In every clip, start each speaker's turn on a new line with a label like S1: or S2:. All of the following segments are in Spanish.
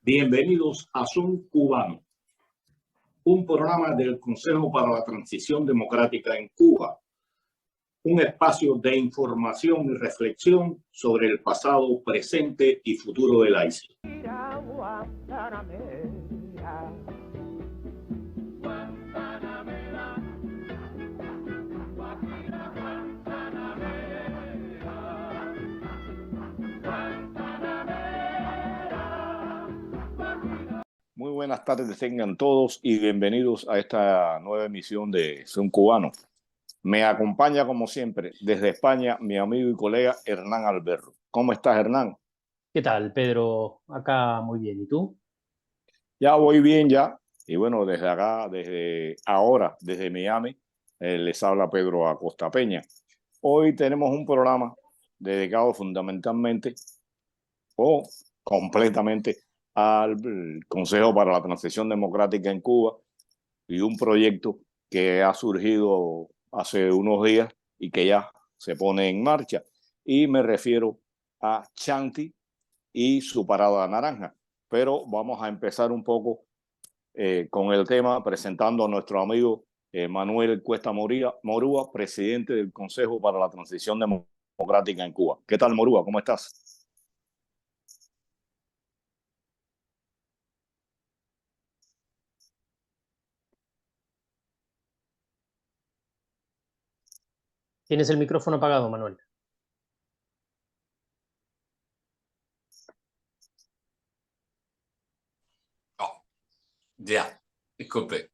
S1: Bienvenidos a Son Cubano, un programa del Consejo para la Transición Democrática en Cuba, un espacio de información y reflexión sobre el pasado, presente y futuro de la isla. Muy buenas tardes tengan todos y bienvenidos a esta nueva emisión de Son Cubano. Me acompaña como siempre desde España mi amigo y colega Hernán Alberro. ¿Cómo estás, Hernán?
S2: ¿Qué tal, Pedro? Acá muy bien. ¿Y tú?
S1: Ya voy bien ya. Y bueno, desde acá, desde ahora, desde Miami, les habla Pedro Acosta Peña. Hoy tenemos un programa dedicado fundamentalmente o completamente al Consejo para la Transición Democrática en Cuba y un proyecto que ha surgido hace unos días y que ya se pone en marcha. Y me refiero a Chanti y su parada naranja. Pero vamos a empezar un poco con el tema presentando a nuestro amigo Manuel Cuesta Morúa, presidente del Consejo para la Transición Democrática en Cuba. ¿Qué tal, Morúa? ¿Cómo estás?
S2: Tienes el micrófono apagado, Manuel.
S3: Oh, ya, disculpe.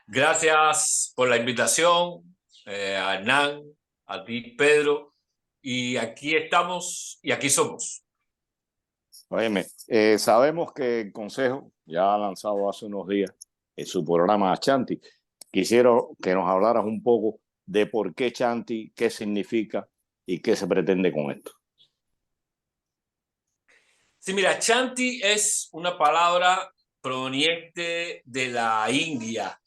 S3: Gracias por la invitación, a Hernán, a ti, Pedro. Y aquí estamos y aquí somos.
S1: Óyeme, sabemos que el Consejo ya ha lanzado hace unos días su programa Chanti. Quisiera que nos hablaras un poco de por qué Chanti, qué significa y qué se pretende con esto.
S3: Sí, mira, Chanti es una palabra proveniente de la India.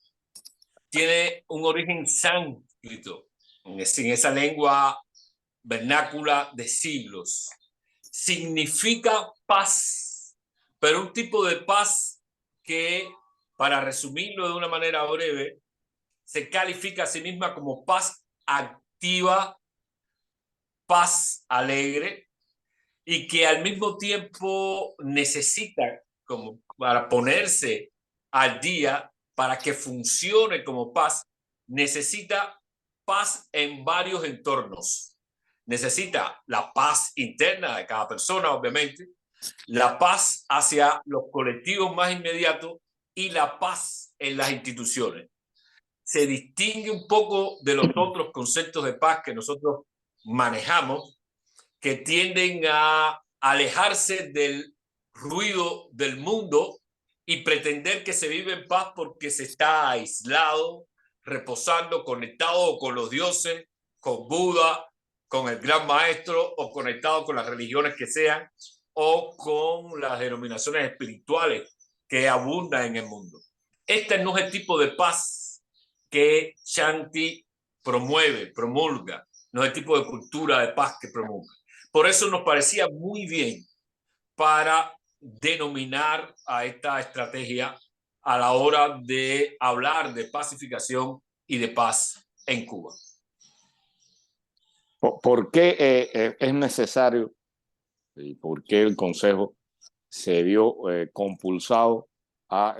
S3: Tiene un origen sánscrito, en esa lengua vernácula de siglos. Significa paz, pero un tipo de paz que, para resumirlo de una manera breve, se califica a sí misma como paz activa, paz alegre, y que al mismo tiempo necesita, como para ponerse al día, para que funcione como paz, necesita paz en varios entornos. Necesita la paz interna de cada persona, obviamente, la paz hacia los colectivos más inmediatos y la paz en las instituciones. Se distingue un poco de los otros conceptos de paz que nosotros manejamos, que tienden a alejarse del ruido del mundo y pretender que se vive en paz porque se está aislado, reposando, conectado con los dioses, con Buda, con el gran maestro, o conectado con las religiones que sean, o con las denominaciones espirituales que abundan en el mundo. Este no es el tipo de paz que Chanti promueve, promulga, no es el tipo de cultura de paz que promulga. Por eso nos parecía muy bien para denominar a esta estrategia a la hora de hablar de pacificación y de paz en Cuba.
S1: ¿Por qué es necesario y por qué el Consejo se vio compulsado a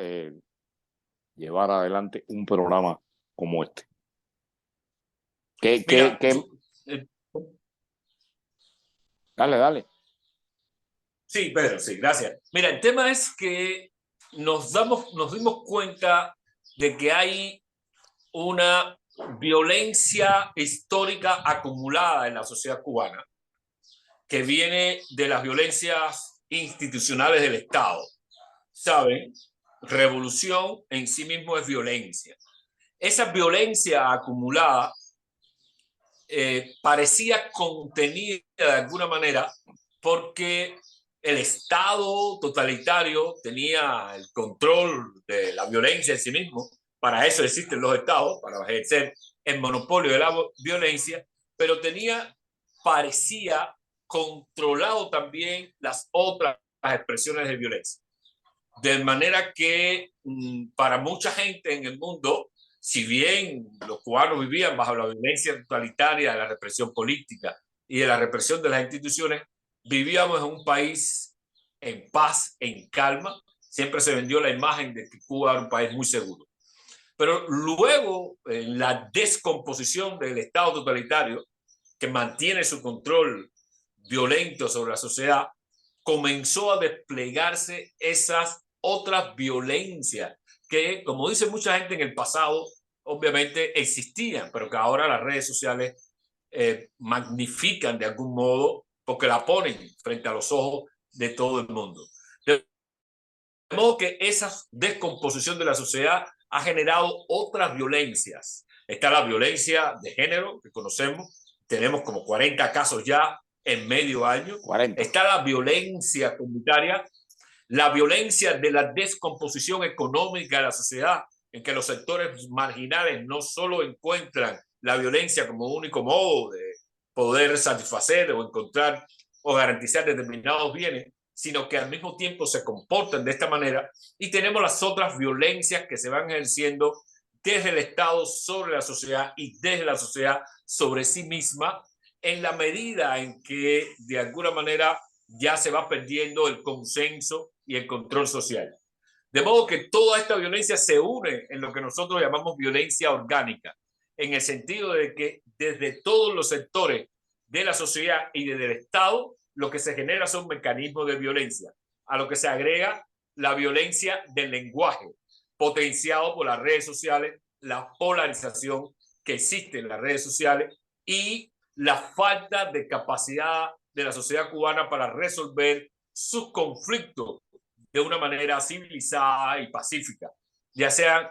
S1: llevar adelante un programa como este?
S3: Mira,
S1: Dale.
S3: Sí, Pedro, sí, gracias. Mira, el tema es que nos dimos cuenta de que hay una violencia histórica acumulada en la sociedad cubana, que viene de las violencias institucionales del Estado. ¿Saben? Revolución en sí mismo es violencia. Esa violencia acumulada parecía contenida de alguna manera porque el Estado totalitario tenía el control de la violencia en sí mismo. Para eso existen los estados, para ejercer el monopolio de la violencia, pero parecía controlado también las otras expresiones de violencia. De manera que para mucha gente en el mundo, si bien los cubanos vivían bajo la violencia totalitaria de la represión política y de la represión de las instituciones, vivíamos en un país en paz, en calma. Siempre se vendió la imagen de que Cuba era un país muy seguro. Pero luego, en la descomposición del Estado totalitario, que mantiene su control violento sobre la sociedad, comenzó a desplegarse esas otras violencias que, como dice mucha gente, en el pasado obviamente existían, pero que ahora las redes sociales magnifican de algún modo porque la ponen frente a los ojos de todo el mundo. De modo que esa descomposición de la sociedad ha generado otras violencias. Está la violencia de género que conocemos, tenemos como 40 casos ya en medio año.
S1: 40.
S3: Está la violencia comunitaria, la violencia de la descomposición económica de la sociedad, en que los sectores marginales no solo encuentran la violencia como único modo de poder satisfacer o encontrar o garantizar determinados bienes, sino que al mismo tiempo se comportan de esta manera. Y tenemos las otras violencias que se van ejerciendo desde el Estado sobre la sociedad y desde la sociedad sobre sí misma, en la medida en que de alguna manera ya se va perdiendo el consenso y el control social. De modo que toda esta violencia se une en lo que nosotros llamamos violencia orgánica, en el sentido de que desde todos los sectores de la sociedad y desde el Estado, lo que se genera son mecanismos de violencia, a lo que se agrega la violencia del lenguaje, potenciado por las redes sociales, la polarización que existe en las redes sociales y la falta de capacidad de la sociedad cubana para resolver sus conflictos de una manera civilizada y pacífica, ya sean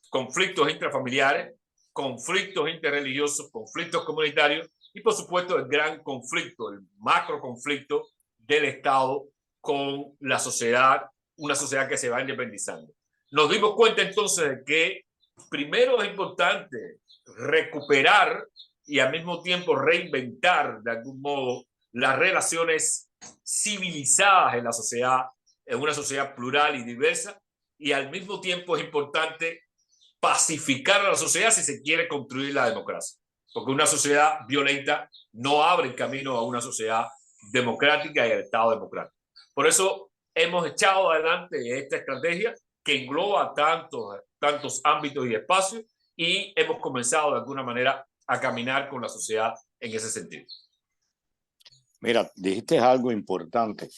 S3: conflictos intrafamiliares, conflictos interreligiosos, conflictos comunitarios y por supuesto el gran conflicto, el macro conflicto del Estado con la sociedad, una sociedad que se va independizando. Nos dimos cuenta entonces de que primero es importante recuperar y al mismo tiempo reinventar de algún modo las relaciones civilizadas en la sociedad, en una sociedad plural y diversa, y al mismo tiempo es importante pacificar a la sociedad si se quiere construir la democracia, porque una sociedad violenta no abre el camino a una sociedad democrática y al Estado democrático. Por eso hemos echado adelante esta estrategia que engloba tantos ámbitos y espacios y hemos comenzado de alguna manera a caminar con la sociedad en ese sentido.
S1: Mira, dijiste algo importante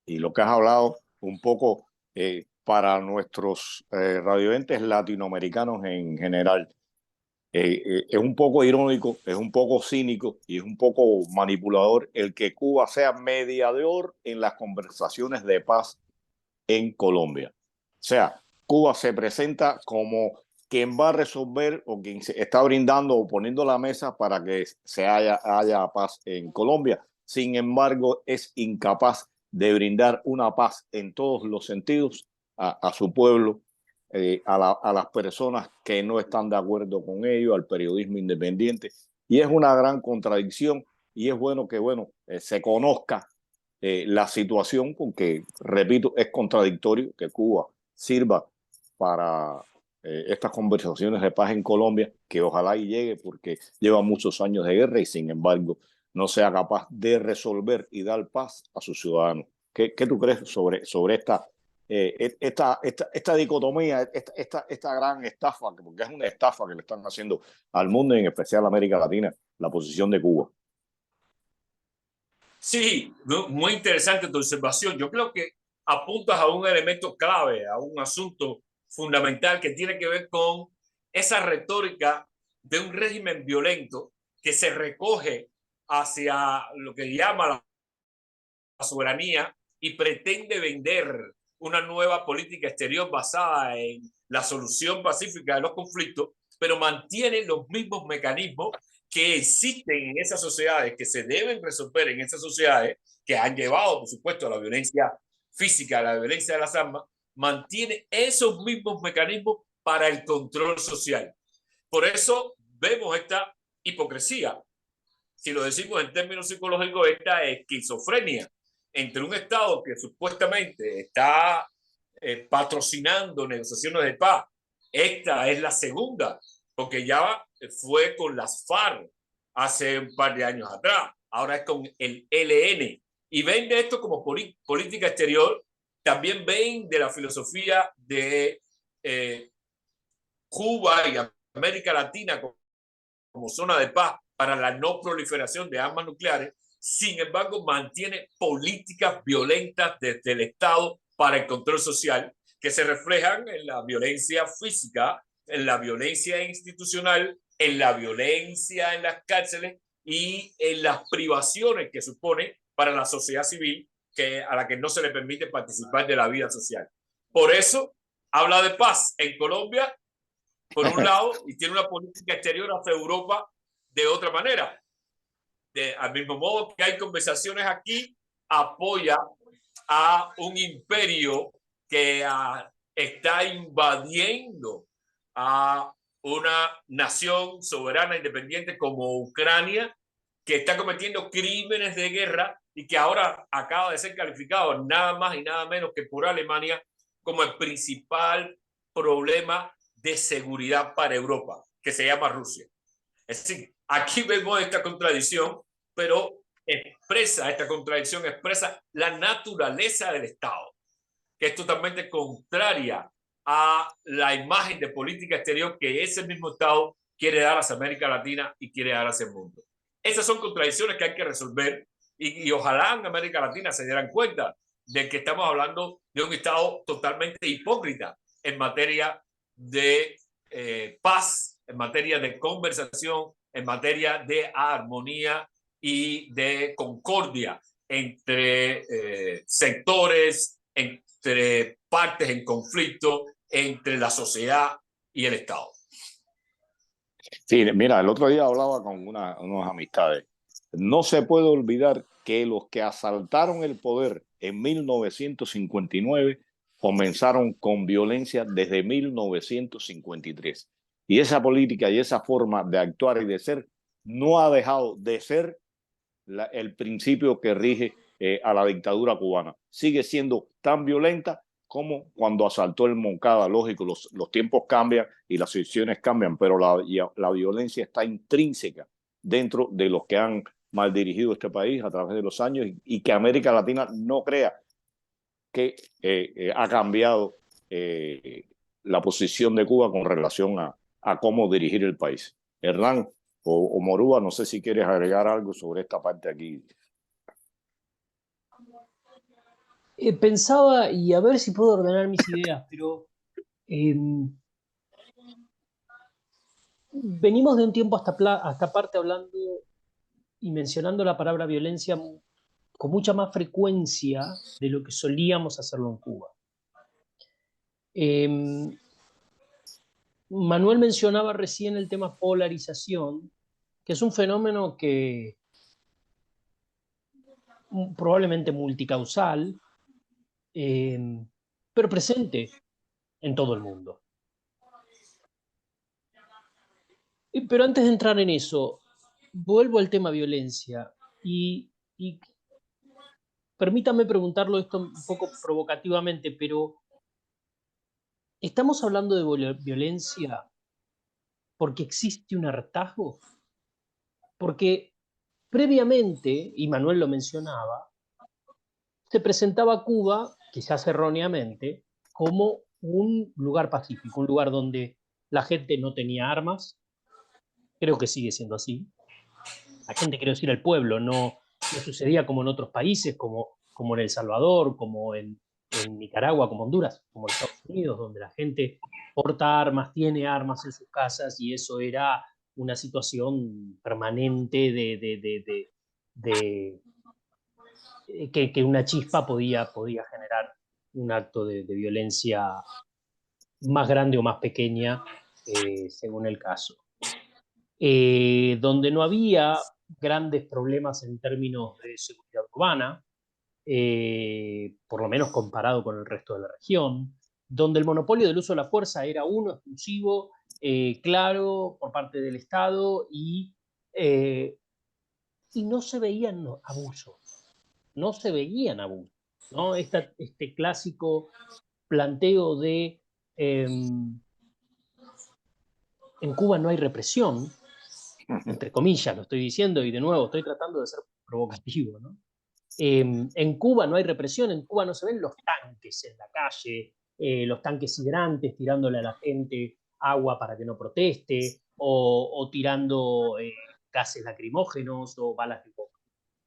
S1: y lo que has hablado un poco para nuestros radioyentes latinoamericanos en general. Es un poco irónico, es un poco cínico y es un poco manipulador el que Cuba sea mediador en las conversaciones de paz en Colombia. O sea, Cuba se presenta como quien va a resolver o quien se está brindando o poniendo la mesa para que haya paz en Colombia. Sin embargo, es incapaz de brindar una paz en todos los sentidos a su pueblo, a las personas que no están de acuerdo con ello, al periodismo independiente. Y es una gran contradicción y es bueno que se conozca la situación porque, repito, es contradictorio que Cuba sirva para estas conversaciones de paz en Colombia, que ojalá y llegue porque lleva muchos años de guerra y sin embargo no sea capaz de resolver y dar paz a sus ciudadanos. ¿Qué tú crees sobre esta dicotomía, esta gran estafa, porque es una estafa que le están haciendo al mundo y en especial a América Latina, la posición de Cuba?
S3: Sí, muy interesante tu observación. Yo creo que apuntas a un elemento clave, a un asunto fundamental que tiene que ver con esa retórica de un régimen violento que se recoge hacia lo que llama la soberanía y pretende vender una nueva política exterior basada en la solución pacífica de los conflictos, pero mantiene los mismos mecanismos que existen en esas sociedades, que se deben resolver en esas sociedades, que han llevado, por supuesto, a la violencia física, a la violencia de las armas, mantiene esos mismos mecanismos para el control social. Por eso vemos esta hipocresía. Si lo decimos en términos psicológicos, esta esquizofrenia entre un Estado que supuestamente está patrocinando negociaciones de paz. Esta es la segunda, porque ya fue con las FARC hace un par de años atrás. Ahora es con el ELN. Y ven de esto como política exterior. También ven de la filosofía de Cuba y América Latina como zona de paz para la no proliferación de armas nucleares. Sin embargo, mantiene políticas violentas desde el Estado para el control social que se reflejan en la violencia física, en la violencia institucional, en la violencia en las cárceles y en las privaciones que supone para la sociedad civil a la que no se le permite participar de la vida social. Por eso habla de paz en Colombia, por un lado, y tiene una política exterior hacia Europa de otra manera. Al mismo modo que hay conversaciones aquí, apoya a un imperio que está invadiendo a una nación soberana independiente como Ucrania, que está cometiendo crímenes de guerra y que ahora acaba de ser calificado nada más y nada menos que por Alemania como el principal problema de seguridad para Europa, que se llama Rusia. Es decir, aquí vemos esta contradicción, pero esta contradicción expresa la naturaleza del Estado, que es totalmente contraria a la imagen de política exterior que ese mismo Estado quiere dar hacia América Latina y quiere dar hacia el mundo. Esas son contradicciones que hay que resolver y ojalá en América Latina se dieran cuenta de que estamos hablando de un Estado totalmente hipócrita en materia de paz, en materia de conversación, en materia de armonía y de concordia entre sectores, entre partes en conflicto, entre la sociedad y el Estado.
S1: Sí, mira, el otro día hablaba con unas amistades. No se puede olvidar que los que asaltaron el poder en 1959 comenzaron con violencia desde 1953. Y esa política y esa forma de actuar y de ser no ha dejado de ser el principio que rige a la dictadura cubana. Sigue siendo tan violenta como cuando asaltó el Moncada. Lógico, los tiempos cambian y las situaciones cambian, pero la violencia está intrínseca dentro de los que han mal dirigido este país a través de los años y que América Latina no crea que ha cambiado la posición de Cuba con relación a cómo dirigir el país. Hernán o Morúa, no sé si quieres agregar algo sobre esta parte aquí.
S2: Pensaba, y a ver si puedo ordenar mis ideas, pero venimos de un tiempo hasta parte hablando y mencionando la palabra violencia con mucha más frecuencia de lo que solíamos hacerlo en Cuba. Manuel mencionaba recién el tema polarización, que es un fenómeno que probablemente multicausal, pero presente en todo el mundo. Pero antes de entrar en eso, vuelvo al tema violencia y permítame preguntarlo esto un poco provocativamente, pero ¿estamos hablando de violencia porque existe un hartazgo? Porque previamente, y Manuel lo mencionaba, se presentaba a Cuba, quizás erróneamente, como un lugar pacífico, un lugar donde la gente no tenía armas. Creo que sigue siendo así. La gente, quiero decir, el pueblo, no sucedía como en otros países, como en El Salvador, como en Nicaragua, como Honduras, como en Estados Unidos, donde la gente porta armas, tiene armas en sus casas y eso era una situación permanente que una chispa podía generar un acto de violencia más grande o más pequeña, según el caso. Donde no había grandes problemas en términos de seguridad urbana, por lo menos comparado con el resto de la región, donde el monopolio del uso de la fuerza era uno exclusivo, claro, por parte del Estado y no se veían abusos, no se veían abusos, ¿no? Este clásico planteo de en Cuba no hay represión, entre comillas lo estoy diciendo, y de nuevo estoy tratando de ser provocativo, ¿no? En Cuba no hay represión, en Cuba no se ven los tanques en la calle, los tanques hidrantes tirándole a la gente agua para que no proteste, o tirando gases lacrimógenos o balas de coca,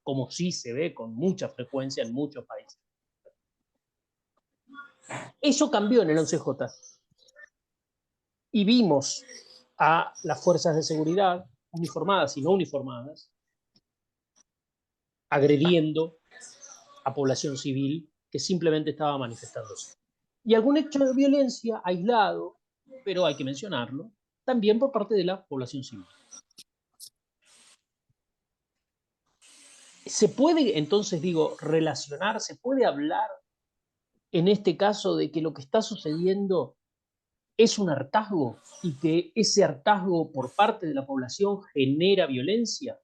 S2: como sí se ve con mucha frecuencia en muchos países. Eso cambió en el 11J. Y vimos a las fuerzas de seguridad, uniformadas y no uniformadas, agrediendo a población civil que simplemente estaba manifestándose. Y algún hecho de violencia aislado, pero hay que mencionarlo, también por parte de la población civil. ¿Se puede entonces, relacionar, se puede hablar en este caso de que lo que está sucediendo es un hartazgo y que ese hartazgo por parte de la población genera violencia?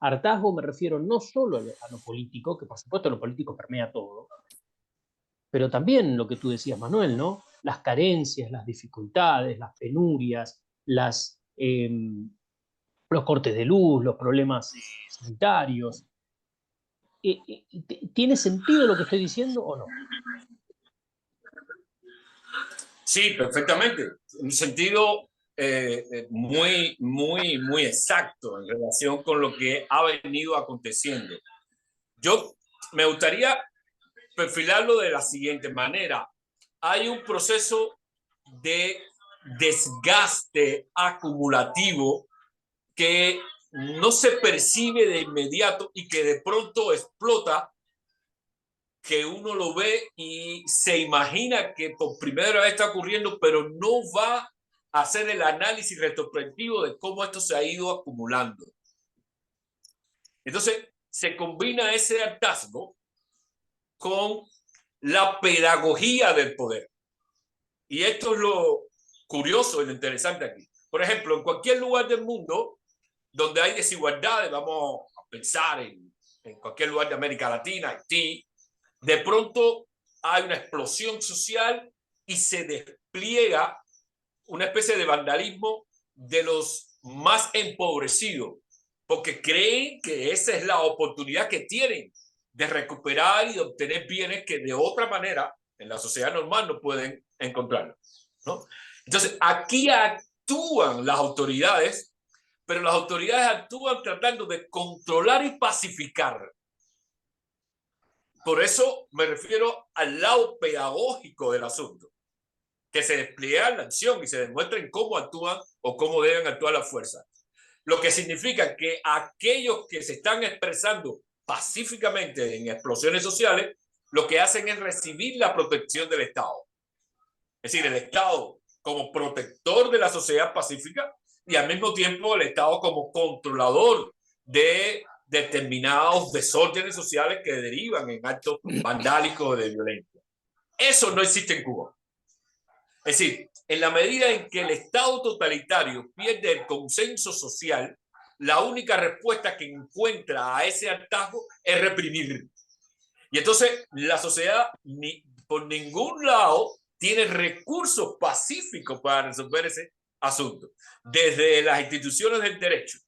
S2: Hartazgo me refiero no solo a lo político, que por supuesto lo político permea todo, pero también lo que tú decías, Manuel, ¿no? Las carencias, las dificultades, las penurias, los cortes de luz, los problemas sanitarios. ¿Tiene sentido lo que estoy diciendo o no?
S3: Sí, perfectamente. Un sentido muy, muy, muy exacto en relación con lo que ha venido aconteciendo. Yo me gustaría perfilarlo de la siguiente manera. Hay un proceso de desgaste acumulativo que no se percibe de inmediato y que de pronto explota, que uno lo ve y se imagina que por primera vez está ocurriendo, pero no va a hacer el análisis retrospectivo de cómo esto se ha ido acumulando. Entonces, se combina ese hartazgo con la pedagogía del poder. Y esto es lo curioso y lo interesante aquí. Por ejemplo, en cualquier lugar del mundo donde hay desigualdades, vamos a pensar en cualquier lugar de América Latina, Haití, de pronto hay una explosión social y se despliega una especie de vandalismo de los más empobrecidos, porque creen que esa es la oportunidad que tienen de recuperar y de obtener bienes que de otra manera en la sociedad normal no pueden encontrar, ¿no? Entonces, aquí actúan las autoridades, pero las autoridades actúan tratando de controlar y pacificar. Por eso me refiero al lado pedagógico del asunto, que se despliega la acción y se demuestren cómo actúan o cómo deben actuar las fuerzas. Lo que significa que aquellos que se están expresando pacíficamente en explosiones sociales, lo que hacen es recibir la protección del Estado. Es decir, el Estado como protector de la sociedad pacífica y al mismo tiempo el Estado como controlador de determinados desórdenes sociales que derivan en actos vandálicos de violencia. Eso no existe en Cuba. Es decir, en la medida en que el Estado totalitario pierde el consenso social, la única respuesta que encuentra a ese hartazgo es reprimir. Y entonces la sociedad por ningún lado tiene recursos pacíficos para resolver ese asunto. Desde las instituciones del derecho,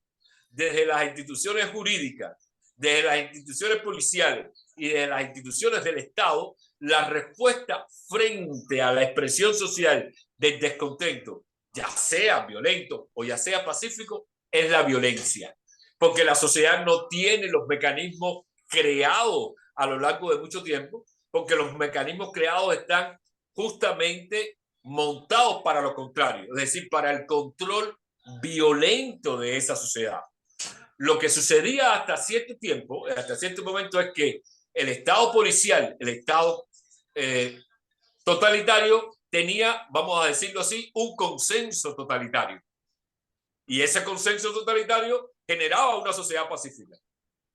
S3: desde las instituciones jurídicas, desde las instituciones policiales y desde las instituciones del Estado, la respuesta frente a la expresión social del descontento, ya sea violento o ya sea pacífico, es la violencia. Porque la sociedad no tiene los mecanismos creados a lo largo de mucho tiempo, porque los mecanismos creados están justamente montados para lo contrario, es decir, para el control violento de esa sociedad. Lo que sucedía hasta cierto tiempo, hasta cierto momento, es que el Estado policial, el Estado totalitario, tenía, vamos a decirlo así, un consenso totalitario. Y ese consenso totalitario generaba una sociedad pacífica.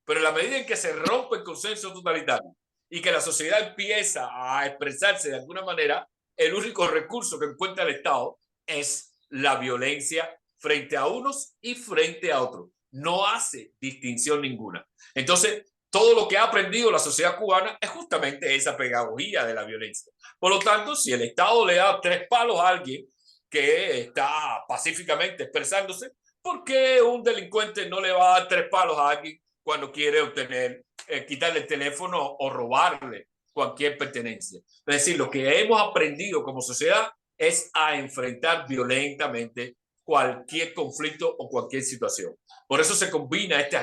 S3: Pero en la medida en que se rompe el consenso totalitario y que la sociedad empieza a expresarse de alguna manera, el único recurso que encuentra el Estado es la violencia frente a unos y frente a otros. No hace distinción ninguna. Entonces, todo lo que ha aprendido la sociedad cubana es justamente esa pedagogía de la violencia. Por lo tanto, si el Estado le da 3 palos a alguien que está pacíficamente expresándose, ¿por qué un delincuente no le va a dar 3 palos a alguien cuando quiere obtener, quitarle el teléfono o robarle cualquier pertenencia? Es decir, lo que hemos aprendido como sociedad es a enfrentar violentamente cualquier conflicto o cualquier situación. Por eso se combina este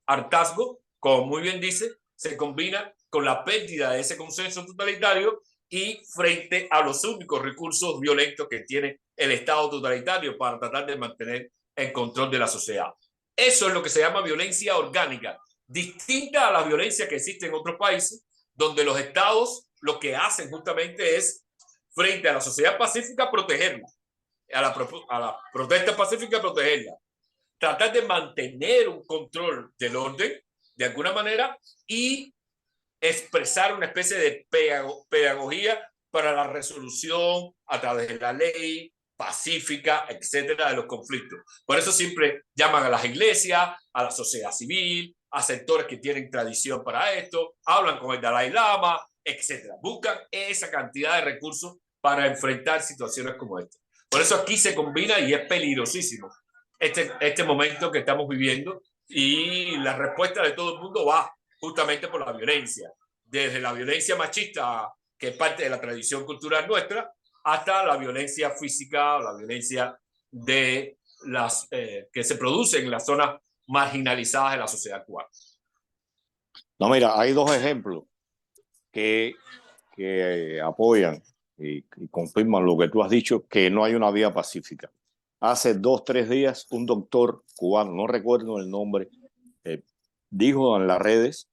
S3: hartazgo, como muy bien dice, se combina con la pérdida de ese consenso totalitario y frente a los únicos recursos violentos que tiene el Estado totalitario para tratar de mantener el control de la sociedad. Eso es lo que se llama violencia orgánica, distinta a la violencia que existe en otros países, donde los estados lo que hacen justamente es, frente a la sociedad pacífica, protegerla, a la protesta pacífica, protegerla, tratar de mantener un control del orden de alguna manera y expresar una especie de pedagogía para la resolución a través de la ley pacífica, etcétera, de los conflictos. Por eso siempre llaman a las iglesias, a la sociedad civil, a sectores que tienen tradición para esto, hablan con el Dalai Lama, etcétera. Buscan esa cantidad de recursos para enfrentar situaciones como esta. Por eso aquí se combina y es peligrosísimo este momento que estamos viviendo, y la respuesta de todo el mundo va justamente por la violencia, desde la violencia machista, que es parte de la tradición cultural nuestra, hasta la violencia física, la violencia de las que se produce en las zonas marginalizadas de la sociedad cubana.
S1: No, mira, hay 2 ejemplos que apoyan y confirman lo que tú has dicho, que no hay una vía pacífica. Hace 2, 3 días, un doctor cubano, no recuerdo el nombre, dijo en las redes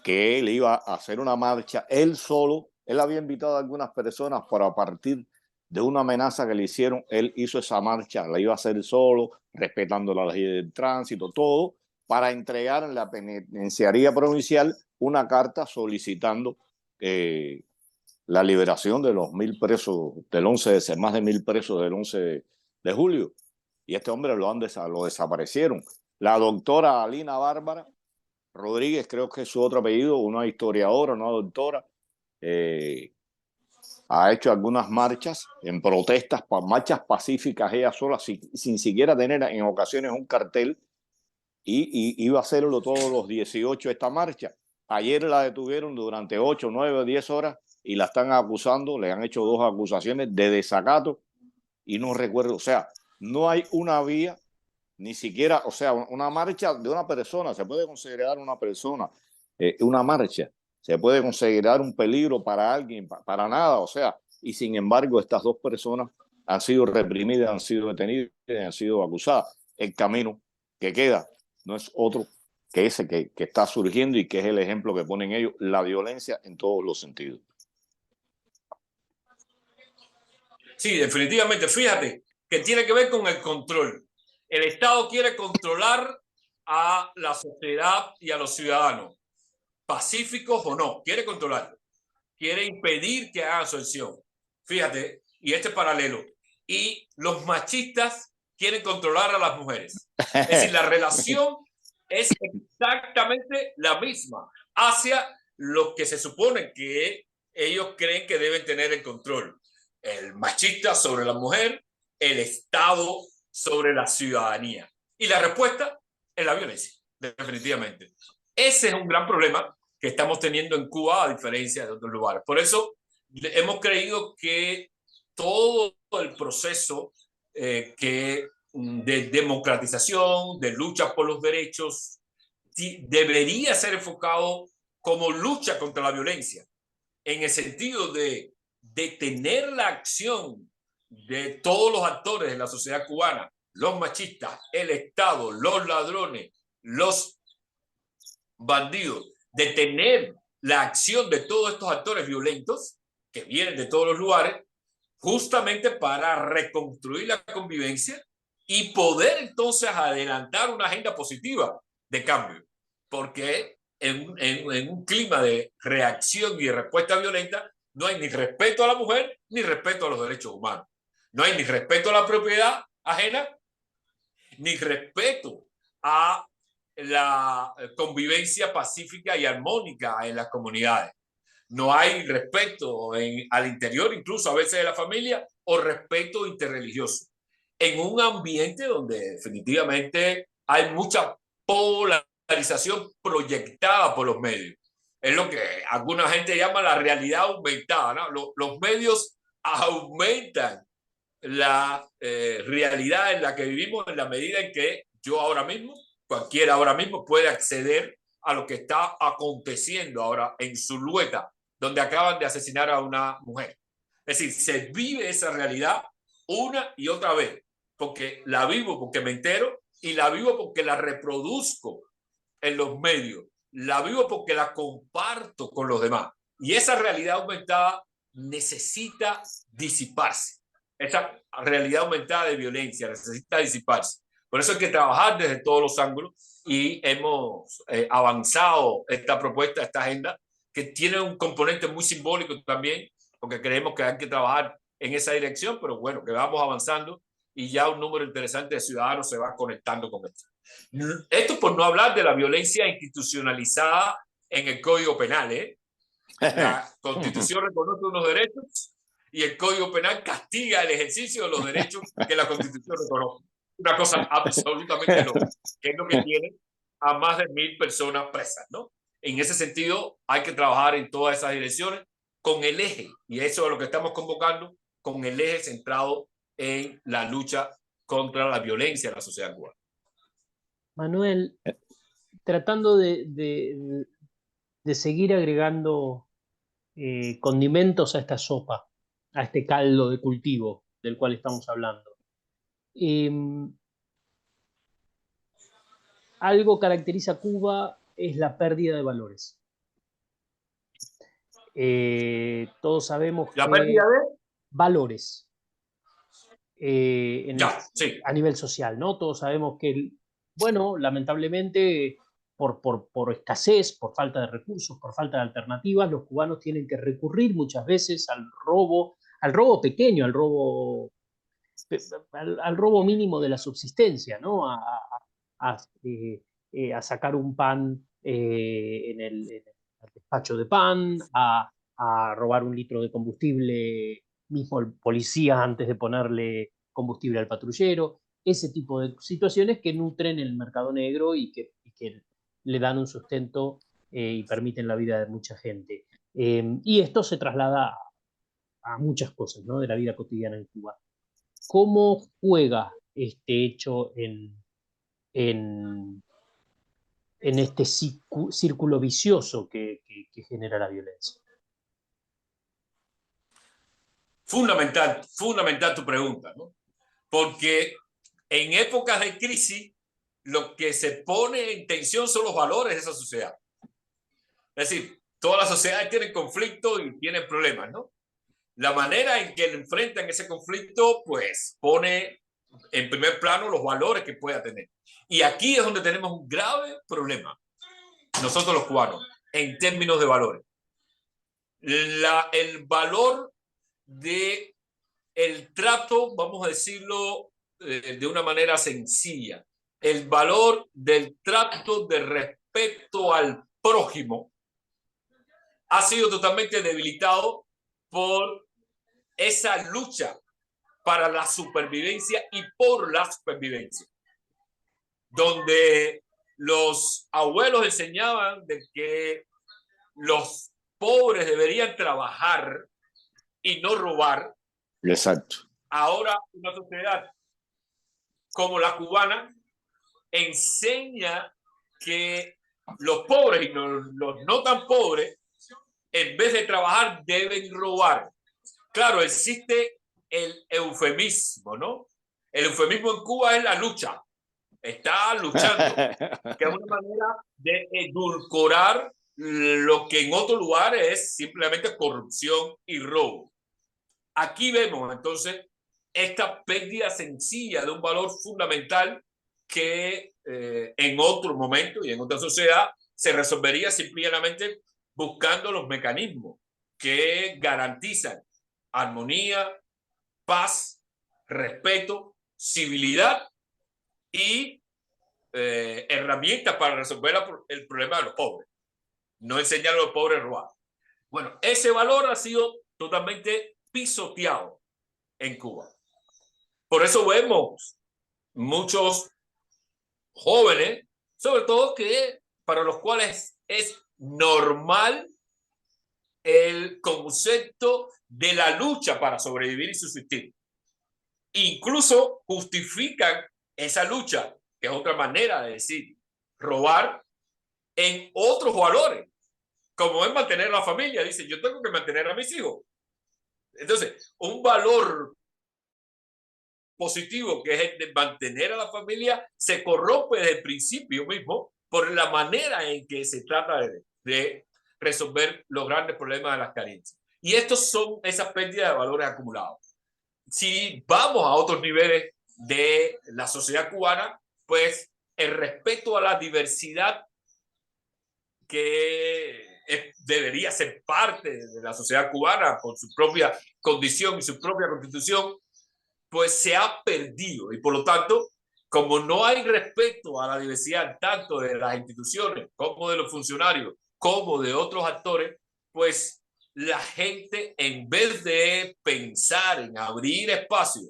S1: que él iba a hacer una marcha, él solo. Él había invitado a algunas personas, pero a partir de una amenaza que le hicieron, él hizo esa marcha, la iba a hacer solo, respetando la ley del tránsito, todo, para entregar en la penitenciaría provincial una carta solicitando la liberación de los 1.000 presos del 11, más de 1.000 presos del 11 de julio. Y este hombre lo desaparecieron. La doctora Alina Bárbara Rodríguez, creo que es su otro apellido, una historiadora, una doctora, ha hecho algunas marchas en protestas, marchas pacíficas ella sola, sin siquiera tener en ocasiones un cartel, y iba a hacerlo todos los 18 esta marcha. Ayer la detuvieron durante 8, 9, 10 horas y la están acusando, le han hecho 2 acusaciones de desacato y no recuerdo, o sea, no hay una vía, ni siquiera, o sea, una marcha de una persona, se puede considerar una persona, una marcha, se puede considerar un peligro para alguien, para nada, o sea, y sin embargo estas 2 personas han sido reprimidas, han sido detenidas, han sido acusadas. El camino que queda no es otro que ese que está surgiendo y que es el ejemplo que ponen ellos, la violencia en todos los sentidos.
S3: Sí, definitivamente. Fíjate que tiene que ver con el control. El Estado quiere controlar a la sociedad y a los ciudadanos, pacíficos o no, quiere controlarlo. Quiere impedir que hagan su acción. Fíjate, y este paralelo. Y los machistas quieren controlar a las mujeres. Es decir, la relación es exactamente la misma hacia los que se supone que ellos creen que deben tener el control. El machista sobre la mujer, el Estado sobre la ciudadanía. Y la respuesta es la violencia, definitivamente. Ese es un gran problema que estamos teniendo en Cuba, a diferencia de otros lugares. Por eso hemos creído que todo el proceso de democratización, de lucha por los derechos, debería ser enfocado como lucha contra la violencia, en el sentido de detener la acción de todos los actores de la sociedad cubana, los machistas, el Estado, los ladrones, los bandidos, detener la acción de todos estos actores violentos que vienen de todos los lugares, justamente para reconstruir la convivencia y poder entonces adelantar una agenda positiva de cambio. Porque en un clima de reacción y de respuesta violenta, no hay ni respeto a la mujer ni respeto a los derechos humanos. No hay ni respeto a la propiedad ajena ni respeto a la convivencia pacífica y armónica en las comunidades. No hay respeto al interior, incluso a veces de la familia, o respeto interreligioso. En un ambiente donde definitivamente hay mucha polarización proyectada por los medios. Es lo que alguna gente llama la realidad aumentada, ¿no? Los medios aumentan la realidad en la que vivimos en la medida en que yo ahora mismo, cualquiera ahora mismo puede acceder a lo que está aconteciendo ahora en Zulueta, donde acaban de asesinar a una mujer. Es decir, se vive esa realidad una y otra vez, porque la vivo porque me entero y la vivo porque la reproduzco en los medios, la vivo porque la comparto con los demás. Y esa realidad aumentada necesita disiparse. Esa realidad aumentada de violencia necesita disiparse. Por eso hay que trabajar desde todos los ángulos y hemos avanzado esta propuesta, esta agenda, que tiene un componente muy simbólico también, porque creemos que hay que trabajar en esa dirección, pero bueno, que vamos avanzando y ya un número interesante de ciudadanos se va conectando con esto. Esto por no hablar de la violencia institucionalizada en el Código Penal, ¿eh? La Constitución reconoce unos derechos y el Código Penal castiga el ejercicio de los derechos que la Constitución reconoce. Una cosa absolutamente loca, que es lo que tiene a más de 1.000 personas presas, ¿no? En ese sentido, hay que trabajar en todas esas direcciones con el eje, y eso es lo que estamos convocando, con el eje centrado en la lucha contra la violencia en la sociedad cubana.
S2: Manuel, tratando de seguir agregando condimentos a esta sopa, a este caldo de cultivo del cual estamos hablando. Algo caracteriza a Cuba es la pérdida de valores. Todos sabemos
S3: ¿La
S2: que
S3: pérdida de?
S2: valores
S3: Sí.
S2: a nivel social, ¿no? Todos sabemos que, bueno, lamentablemente por escasez, por falta de recursos, por falta de alternativas, los cubanos tienen que recurrir muchas veces al robo pequeño, al robo mínimo de la subsistencia, ¿no? A sacar un pan en el despacho de pan, a robar un litro de combustible mismo el policía antes de ponerle combustible al patrullero, ese tipo de situaciones que nutren el mercado negro y que le dan un sustento y permiten la vida de mucha gente. Y esto se traslada a muchas cosas, ¿no?, de la vida cotidiana en Cuba. ¿Cómo juega este hecho en este círculo vicioso que genera la violencia?
S3: Fundamental tu pregunta, ¿no? Porque en épocas de crisis lo que se pone en tensión son los valores de esa sociedad. Es decir, todas las sociedades tienen conflictos y tienen problemas, ¿no? La manera en que enfrentan ese conflicto, pues pone en primer plano los valores que pueda tener. Y aquí es donde tenemos un grave problema, nosotros los cubanos, en términos de valores. El valor de el trato, vamos a decirlo de una manera sencilla, el valor del trato de respeto al prójimo ha sido totalmente debilitado por esa lucha para la supervivencia y por la supervivencia, donde los abuelos enseñaban de que los pobres deberían trabajar y no robar.
S1: Exacto.
S3: Ahora una sociedad como la cubana enseña que los pobres y los no tan pobres, en vez de trabajar, deben robar. Claro, existe el eufemismo, ¿no? El eufemismo en Cuba es la lucha. Está luchando, que es una manera de edulcorar lo que en otro lugar es simplemente corrupción y robo. Aquí vemos entonces esta pérdida sencilla de un valor fundamental que en otro momento y en otra sociedad se resolvería simplemente buscando los mecanismos que garantizan armonía, paz, respeto, civilidad y herramientas para resolver el problema de los pobres. No enseñar a los pobres a robar. Bueno, ese valor ha sido totalmente pisoteado en Cuba. Por eso vemos muchos jóvenes, sobre todo que para los cuales es normal el concepto de la lucha para sobrevivir y subsistir. Incluso justifican esa lucha, que es otra manera de decir robar, en otros valores, como es mantener a la familia. Dice, yo tengo que mantener a mis hijos. Entonces, un valor positivo, que es el de mantener a la familia, se corrompe desde el principio mismo por la manera en que se trata de resolver los grandes problemas de las carencias. Y estos son esas pérdidas de valores acumulados. Si vamos a otros niveles de la sociedad cubana, pues el respeto a la diversidad que debería ser parte de la sociedad cubana por su propia condición y su propia constitución, pues se ha perdido. Y por lo tanto, como no hay respeto a la diversidad tanto de las instituciones como de los funcionarios, como de otros actores, pues la gente, en vez de pensar en abrir espacio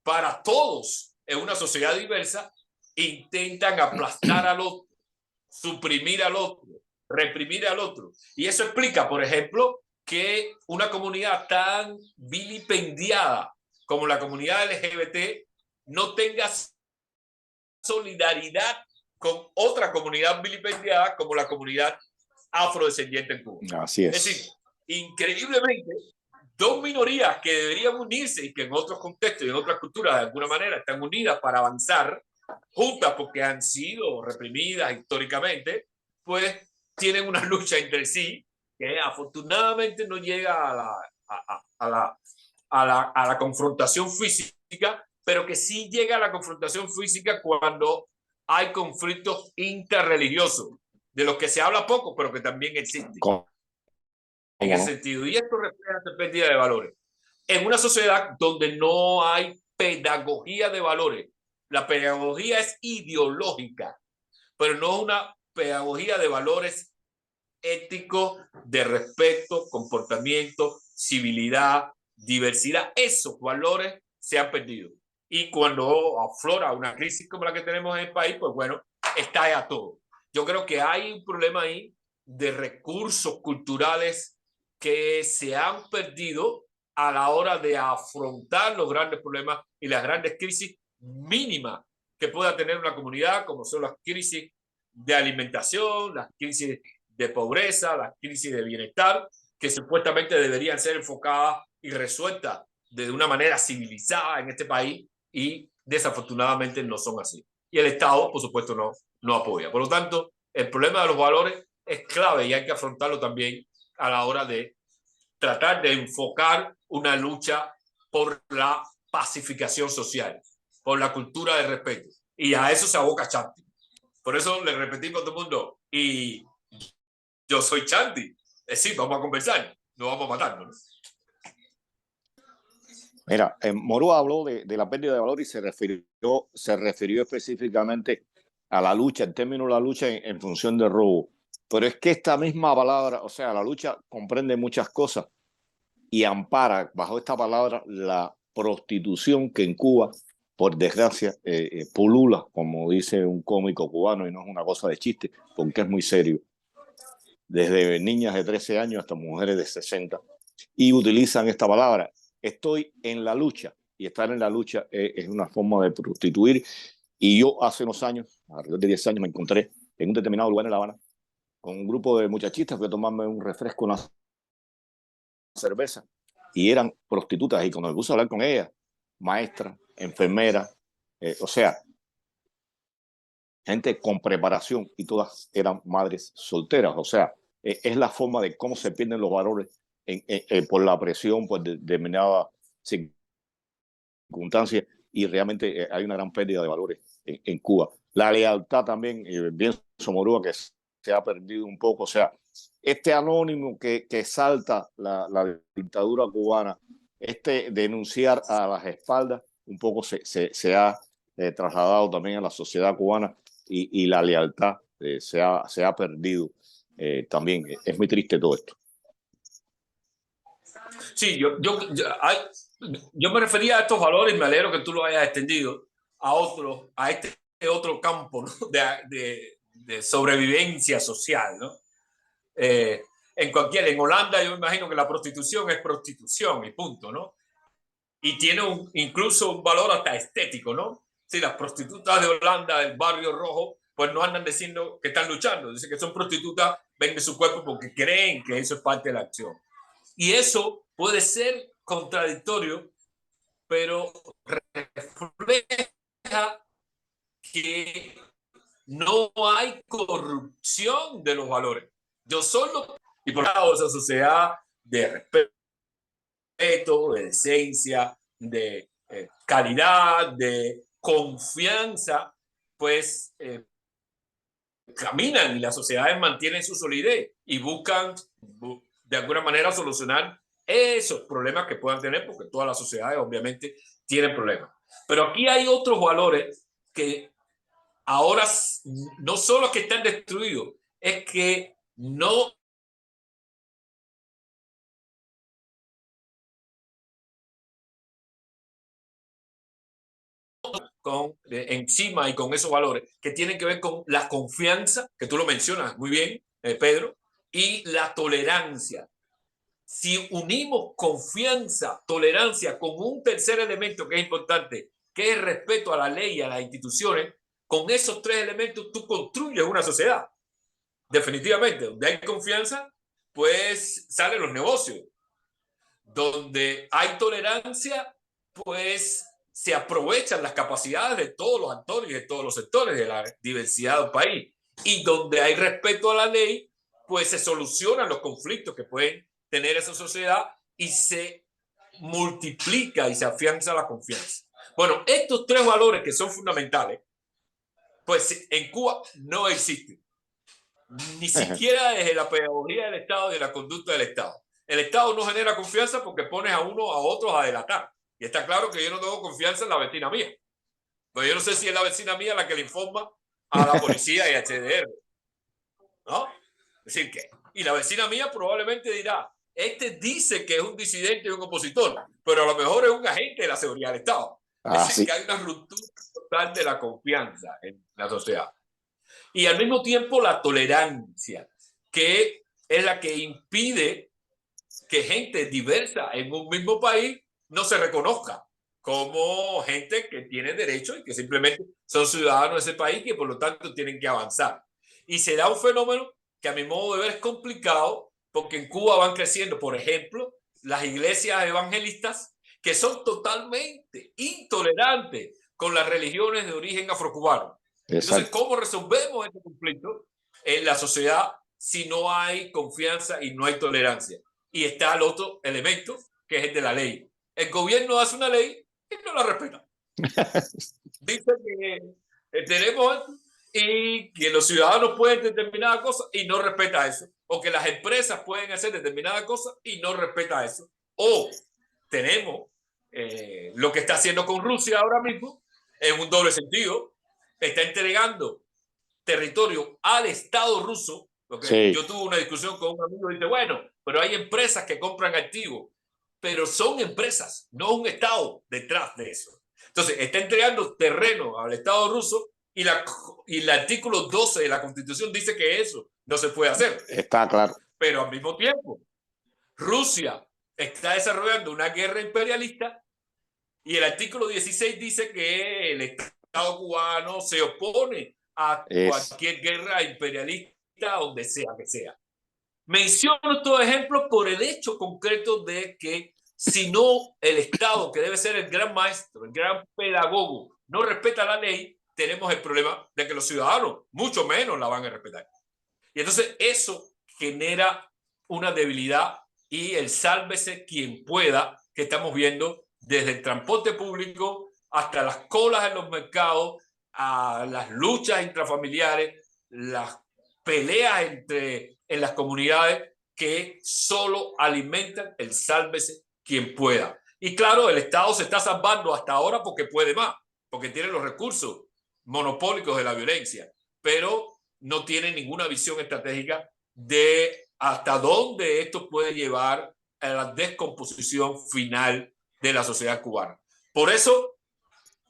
S3: para todos en una sociedad diversa, intentan aplastar al otro, suprimir al otro, reprimir al otro. Y eso explica, por ejemplo, que una comunidad tan vilipendiada como la comunidad LGBT no tenga solidaridad con otra comunidad vilipendiada como la comunidad afrodescendiente en Cuba.
S1: Así es.
S3: Es decir, increíblemente, dos minorías que deberían unirse y que en otros contextos y en otras culturas de alguna manera están unidas para avanzar juntas porque han sido reprimidas históricamente, pues tienen una lucha entre sí que afortunadamente no llega a la confrontación física, pero que sí llega a la confrontación física cuando hay conflictos interreligiosos, de los que se habla poco, pero que también existen. En ese sentido. Y esto refleja la pérdida de valores. En una sociedad donde no hay pedagogía de valores, la pedagogía es ideológica, pero no es una pedagogía de valores éticos, de respeto, comportamiento, civilidad, diversidad. Esos valores se han perdido. Y cuando aflora una crisis como la que tenemos en el país, pues bueno, está a todo. Yo creo que hay un problema ahí de recursos culturales que se han perdido a la hora de afrontar los grandes problemas y las grandes crisis mínimas que pueda tener una comunidad, como son las crisis de alimentación, las crisis de pobreza, las crisis de bienestar, que supuestamente deberían ser enfocadas y resueltas de una manera civilizada en este país, y desafortunadamente no son así. Y el Estado, por supuesto, no apoya. Por lo tanto, el problema de los valores es clave y hay que afrontarlo también a la hora de tratar de enfocar una lucha por la pacificación social, por la cultura de respeto. Y a eso se aboca Chanti. Por eso le repetimos a todo el mundo, y yo soy Chanti. Es decir, vamos a conversar, no vamos a matarnos.
S1: Mira, Morúa habló de la pérdida de valor y se refirió específicamente a la lucha, el término la lucha en función de robo. Pero es que esta misma palabra, o sea, la lucha comprende muchas cosas y ampara bajo esta palabra la prostitución que en Cuba, por desgracia, pulula, como dice un cómico cubano, y no es una cosa de chiste, porque es muy serio. Desde niñas de 13 años hasta mujeres de 60, y utilizan esta palabra. Estoy en la lucha, y estar en la lucha es una forma de prostituir. Y yo hace unos años, alrededor de 10 años, me encontré en un determinado lugar en La Habana con un grupo de muchachistas, fui a tomarme un refresco, una cerveza, y eran prostitutas. Y cuando me puse a hablar con ellas, maestras, enfermeras, o sea, gente con preparación, y todas eran madres solteras. O sea, es la forma de cómo se pierden los valores por la presión, por determinadas circunstancias, y realmente hay una gran pérdida de valores en Cuba. La lealtad también, bien Somorúa, que se ha perdido un poco. O sea, este anónimo que salta la dictadura cubana, este denunciar a las espaldas, un poco se ha trasladado también a la sociedad cubana y la lealtad se ha perdido también. Es muy triste todo esto.
S3: Sí, yo me refería a estos valores y me alegro que tú lo hayas extendido a este otro campo, ¿no? de sobrevivencia social, ¿no? En Holanda yo me imagino que la prostitución es prostitución y punto, ¿no? Y tiene incluso un valor hasta estético, ¿no? Si las prostitutas de Holanda, del barrio rojo, pues no andan diciendo que están luchando, dicen que son prostitutas, venden su cuerpo porque creen que eso es parte de la acción. Y eso puede ser contradictorio, pero refleja que no hay corrupción de los valores. Yo solo, y por lado esa sociedad de respeto, de decencia, de caridad, de confianza, pues caminan y las sociedades mantienen su solidez y buscan de alguna manera solucionar esos problemas que puedan tener, porque todas las sociedades obviamente tienen problemas. Pero aquí hay otros valores que ahora no solo que están destruidos, es que no encima y con esos valores que tienen que ver con la confianza, que tú lo mencionas muy bien, Pedro, y la tolerancia. Si unimos confianza, tolerancia con un tercer elemento que es importante, que es el respeto a la ley y a las instituciones, con esos tres elementos tú construyes una sociedad. Definitivamente, donde hay confianza, pues salen los negocios. Donde hay tolerancia, pues se aprovechan las capacidades de todos los actores y de todos los sectores de la diversidad del país. Y donde hay respeto a la ley, pues se solucionan los conflictos que pueden tener esa sociedad y se multiplica y se afianza la confianza. Bueno, estos tres valores que son fundamentales, pues en Cuba no existen. Ni siquiera desde la pedagogía del Estado y de la conducta del Estado. El Estado no genera confianza porque pones a uno a otros a delatar. Y está claro que yo no tengo confianza en la vecina mía. Pero yo no sé si es la vecina mía la que le informa a la policía y a HDR. ¿No? Es decir, que. Y la vecina mía probablemente dirá: este dice que es un disidente y un opositor, pero a lo mejor es un agente de la seguridad del Estado. Es decir, que hay una ruptura total de la confianza en la sociedad. Y al mismo tiempo la tolerancia, que es la que impide que gente diversa en un mismo país no se reconozca como gente que tiene derechos y que simplemente son ciudadanos de ese país y que por lo tanto tienen que avanzar. Y se da un fenómeno que a mi modo de ver es complicado, porque en Cuba van creciendo, por ejemplo, las iglesias evangelistas que son totalmente intolerantes con las religiones de origen afrocubano. Entonces, ¿cómo resolvemos este conflicto en la sociedad si no hay confianza y no hay tolerancia? Y está el otro elemento, que es el de la ley. El gobierno hace una ley y no la respeta. Dice que tenemos y que los ciudadanos pueden determinadas cosas y no respeta eso. O que las empresas pueden hacer determinadas cosas y no respeta eso. O tenemos lo que está haciendo con Rusia ahora mismo en un doble sentido. Está entregando territorio al Estado ruso. Porque sí. Yo tuve una discusión con un amigo y dice, bueno, pero hay empresas que compran activos, pero son empresas, no un Estado detrás de eso. Entonces, está entregando terreno al Estado ruso y el artículo 12 de la Constitución dice que eso no se puede hacer.
S1: Está claro.
S3: Pero al mismo tiempo, Rusia está desarrollando una guerra imperialista y el artículo 16 dice que el Estado cubano se opone a cualquier guerra imperialista, donde sea que sea. Menciono estos ejemplos por el hecho concreto de que si no el Estado, que debe ser el gran maestro, el gran pedagogo, no respeta la ley, tenemos el problema de que los ciudadanos mucho menos la van a respetar. Y entonces eso genera una debilidad y el sálvese quien pueda que estamos viendo desde el transporte público hasta las colas en los mercados, a las luchas intrafamiliares, las peleas en las comunidades que solo alimentan el sálvese quien pueda. Y claro, el Estado se está salvando hasta ahora porque puede más, porque tiene los recursos monopólicos de la violencia, pero no tiene ninguna visión estratégica de hasta dónde esto puede llevar a la descomposición final de la sociedad cubana. Por eso,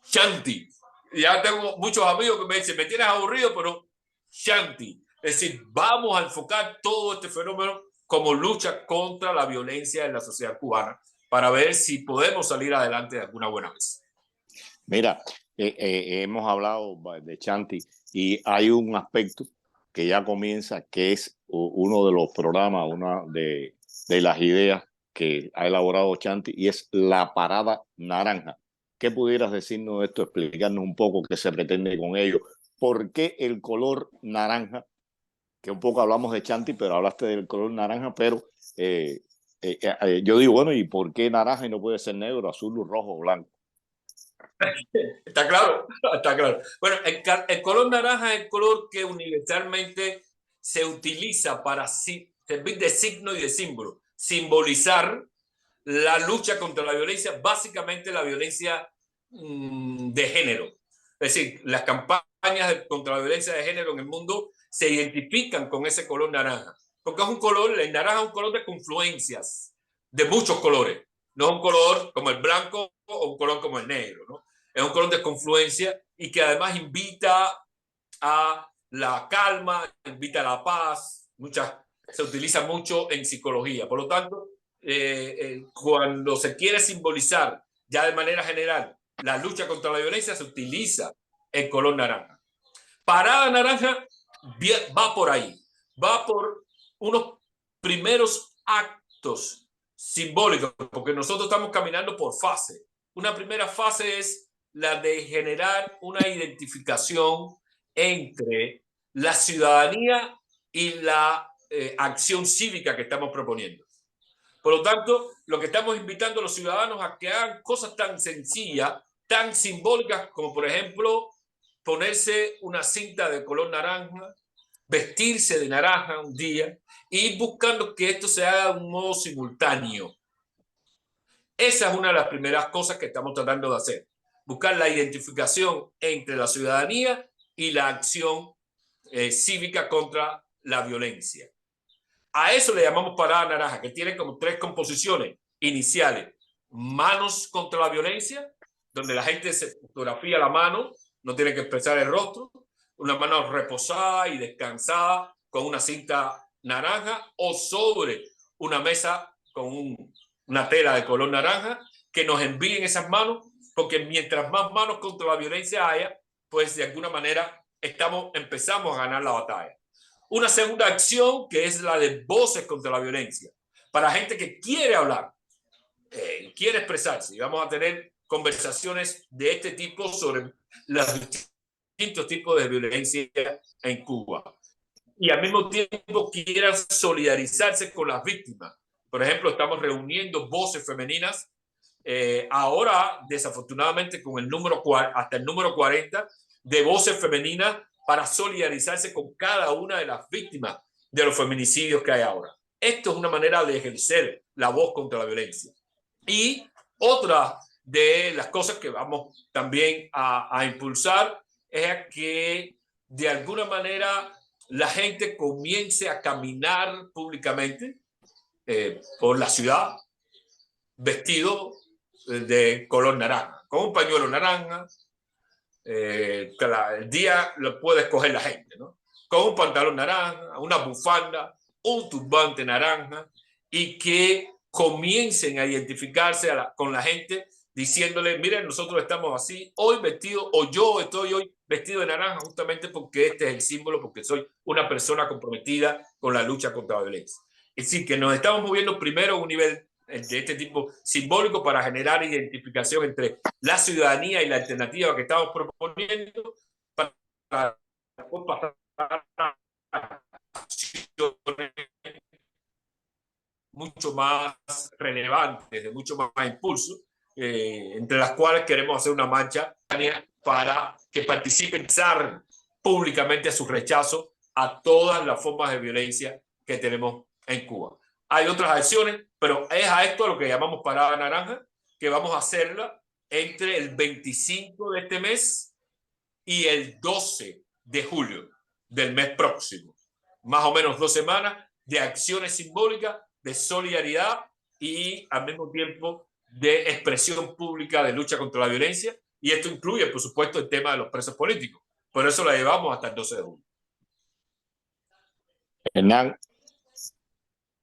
S3: Shanti. Ya tengo muchos amigos que me dicen, me tienes aburrido, pero Shanti. Es decir, vamos a enfocar todo este fenómeno como lucha contra la violencia en la sociedad cubana para ver si podemos salir adelante de alguna buena vez.
S1: Mira, hemos hablado de Shanti y hay un aspecto que ya comienza, que es uno de los programas, una de las ideas que ha elaborado Shanti, y es la parada naranja. ¿Qué pudieras decirnos de esto? Explicarnos un poco qué se pretende con ello. ¿Por qué el color naranja? Que un poco hablamos de Shanti, pero hablaste del color naranja, pero yo digo, bueno, ¿y por qué naranja y no puede ser negro, azul, rojo o blanco?
S3: Está claro, está claro. Bueno, el color naranja es el color que universalmente se utiliza para servir de signo y de símbolo, simbolizar la lucha contra la violencia, básicamente la violencia de género. Es decir, las campañas contra la violencia de género en el mundo se identifican con ese color naranja, porque es un color, el naranja es un color de confluencias, de muchos colores. No es un color como el blanco o un color como el negro, ¿no? Es un color de confluencia y que además invita a la calma, invita a la paz. Se utiliza mucho en psicología. Por lo tanto, cuando se quiere simbolizar ya de manera general la lucha contra la violencia, se utiliza el color naranja. Parada naranja va por ahí, va por unos primeros actos simbólicos, porque nosotros estamos caminando por fase. Una primera fase es la de generar una identificación entre la ciudadanía y la acción cívica que estamos proponiendo. Por lo tanto, lo que estamos invitando a los ciudadanos a que hagan cosas tan sencillas, tan simbólicas como, por ejemplo, ponerse una cinta de color naranja, vestirse de naranja un día y buscando que esto se haga de un modo simultáneo. Esa es una de las primeras cosas que estamos tratando de hacer. Buscar la identificación entre la ciudadanía y la acción cívica contra la violencia. A eso le llamamos parada naranja, que tiene como 3 composiciones iniciales. Manos contra la violencia, donde la gente se fotografía la mano, no tiene que expresar el rostro, una mano reposada y descansada con una cinta naranja o sobre una mesa con una tela de color naranja, que nos envíen esas manos, porque mientras más manos contra la violencia haya, pues de alguna manera empezamos a ganar la batalla. Una segunda acción que es la de voces contra la violencia, para gente que quiere hablar, quiere expresarse. Y vamos a tener conversaciones de este tipo sobre los distintos tipos de violencia en Cuba. Y al mismo tiempo quieran solidarizarse con las víctimas. Por ejemplo, estamos reuniendo voces femeninas. Ahora, desafortunadamente, con hasta el número 40 de voces femeninas para solidarizarse con cada una de las víctimas de los feminicidios que hay ahora. Esto es una manera de ejercer la voz contra la violencia. Y otra de las cosas que vamos también a impulsar es que de alguna manera la gente comience a caminar públicamente por la ciudad vestido de color naranja, con un pañuelo naranja. El día lo puede escoger la gente, ¿no? Con un pantalón naranja, una bufanda, un turbante naranja, y que comiencen a identificarse con la gente diciéndole, miren, nosotros estamos así, hoy vestido, o yo estoy hoy vestido de naranja justamente porque este es el símbolo, porque soy una persona comprometida con la lucha contra la violencia. Es decir, que nos estamos moviendo primero a un nivel de este tipo simbólico para generar identificación entre la ciudadanía y la alternativa que estamos proponiendo para pasar a acciones mucho más relevantes, de mucho más impulso, entre las cuales queremos hacer una marcha para que participen públicamente a su rechazo a todas las formas de violencia que tenemos en Cuba. Hay otras acciones, pero es a esto lo que llamamos Parada Naranja, que vamos a hacerla entre el 25 de este mes y el 12 de julio del mes próximo. Más o menos 2 semanas de acciones simbólicas, de solidaridad y al mismo tiempo de expresión pública de lucha contra la violencia. Y esto incluye, por supuesto, el tema de los presos políticos. Por eso la llevamos hasta el 12 de julio.
S1: Hernán.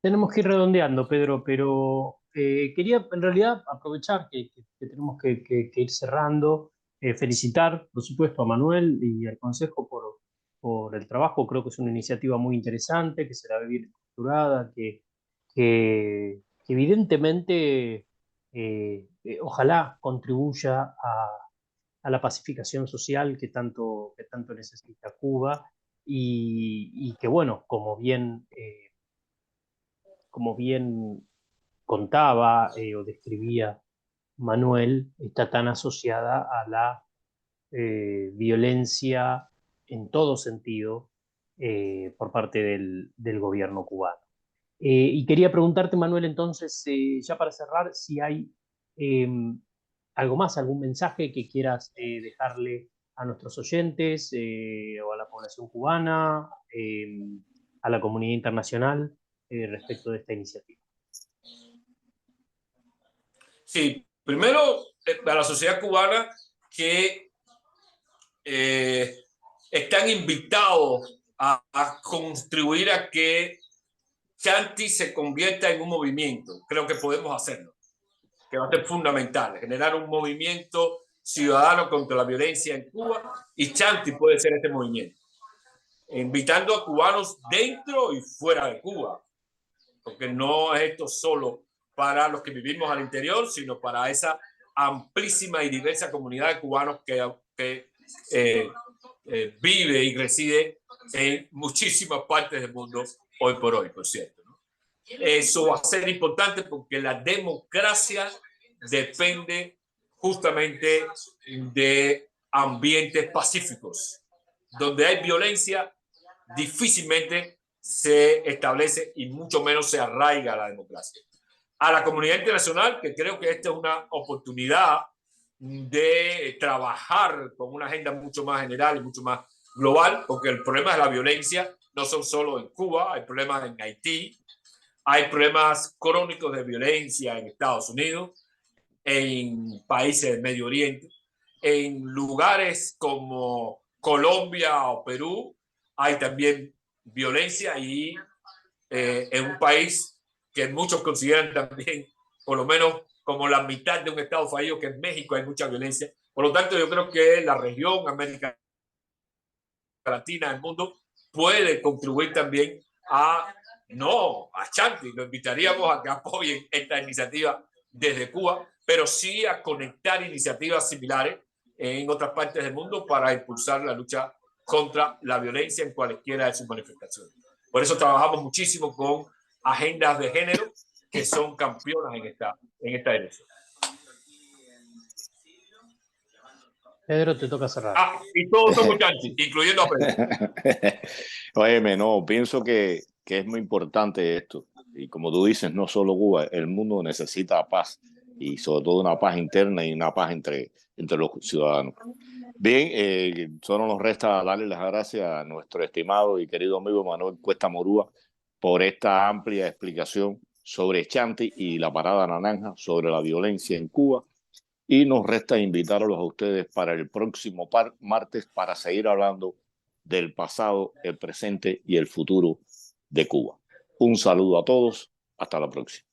S2: Tenemos que ir redondeando, Pedro, pero quería en realidad aprovechar que tenemos que ir cerrando, felicitar, por supuesto, a Manuel y al Consejo por el trabajo. Creo que es una iniciativa muy interesante, que será bien estructurada, que evidentemente ojalá contribuya a la pacificación social que tanto necesita Cuba y que, bueno, como bien contaba o describía Manuel, está tan asociada a la violencia en todo sentido por parte del gobierno cubano. Y quería preguntarte, Manuel, entonces, ya para cerrar, si hay algo más, algún mensaje que quieras dejarle a nuestros oyentes o a la población cubana, a la comunidad internacional respecto de esta iniciativa.
S3: Sí, primero a la sociedad cubana que están invitados a contribuir a que Chanti se convierta en un movimiento. Creo que podemos hacerlo, que va a ser fundamental, generar un movimiento ciudadano contra la violencia en Cuba, y Chanti puede ser este movimiento, invitando a cubanos dentro y fuera de Cuba, porque no es esto solo para los que vivimos al interior, sino para esa amplísima y diversa comunidad de cubanos que vive y reside en muchísimas partes del mundo hoy por hoy, por cierto, ¿no? Eso va a ser importante porque la democracia depende justamente de ambientes pacíficos. Donde hay violencia, difícilmente se establece y mucho menos se arraiga la democracia. A la comunidad internacional, que creo que esta es una oportunidad de trabajar con una agenda mucho más general y mucho más global, porque el problema de la violencia no son solo en Cuba, hay problemas en Haití, hay problemas crónicos de violencia en Estados Unidos, en países del Medio Oriente, en lugares como Colombia o Perú hay también violencia, y en un país que muchos consideran también, por lo menos como la mitad de un estado fallido, que es México, hay mucha violencia. Por lo tanto, yo creo que la región, América Latina, el mundo, puede contribuir también a Chanti. Lo invitaríamos a que apoyen esta iniciativa desde Cuba, pero sí a conectar iniciativas similares en otras partes del mundo para impulsar la lucha contra la violencia en cualquiera de sus manifestaciones. Por eso trabajamos muchísimo con agendas de género que son campeonas en esta dirección.
S2: Pedro, te toca cerrar.
S3: Y todos somos Chanti, incluyendo a Pedro.
S1: Óyeme, no, pienso que es muy importante esto. Y como tú dices, no solo Cuba, el mundo necesita paz, y sobre todo una paz interna y una paz entre los ciudadanos. Bien, solo nos resta darle las gracias a nuestro estimado y querido amigo Manuel Cuesta Morúa por esta amplia explicación sobre Chanti y la Parada Naranja, sobre la violencia en Cuba. Y nos resta invitarlos a ustedes para el próximo martes para seguir hablando del pasado, el presente y el futuro de Cuba. Un saludo a todos. Hasta la próxima.